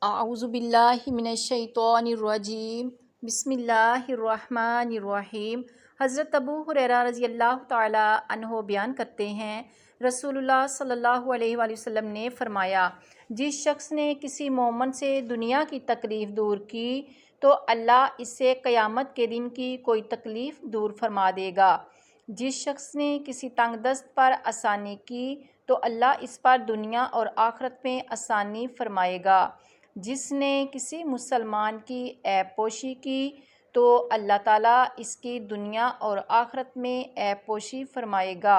اعوذ باللہ من الشیطان الرجیم، بسم اللہ الرحمن الرحیم۔ حضرت ابو ہریرہ رضی اللہ تعالی عنہ بیان کرتے ہیں، رسول اللہ صلی اللہ علیہ وآلہ وسلم نے فرمایا، جس شخص نے کسی مومن سے دنیا کی تکلیف دور کی تو اللہ اس سے قیامت کے دن کی کوئی تکلیف دور فرما دے گا۔ جس شخص نے کسی تنگ دست پر آسانی کی تو اللہ اس پر دنیا اور آخرت میں آسانی فرمائے گا۔ جس نے کسی مسلمان کی عیب پوشی کی تو اللہ تعالیٰ اس کی دنیا اور آخرت میں عیب پوشی فرمائے گا۔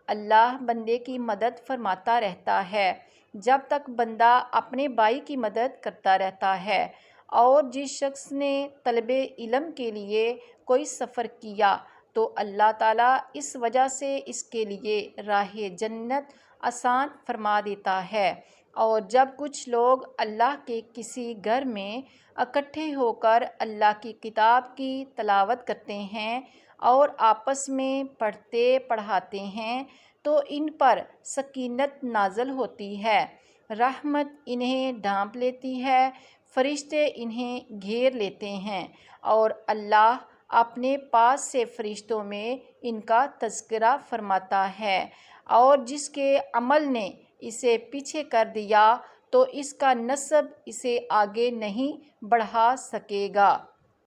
اللہ بندے کی مدد فرماتا رہتا ہے جب تک بندہ اپنے بھائی کی مدد کرتا رہتا ہے، اور جس شخص نے طلب علم کے لیے کوئی سفر کیا تو اللہ تعالیٰ اس وجہ سے اس کے لیے راہ جنت آسان فرما دیتا ہے۔ اور جب کچھ لوگ اللہ کے کسی گھر میں اکٹھے ہو کر اللہ کی کتاب کی تلاوت کرتے ہیں اور آپس میں پڑھتے پڑھاتے ہیں تو ان پر سکینت نازل ہوتی ہے، رحمت انہیں ڈھانپ لیتی ہے، فرشتے انہیں گھیر لیتے ہیں، اور اللہ اپنے پاس سے فرشتوں میں ان کا تذکرہ فرماتا ہے، اور جس کے عمل نے اسے پیچھے کر دیا تو اس کا نسب اسے آگے نہیں بڑھا سکے گا۔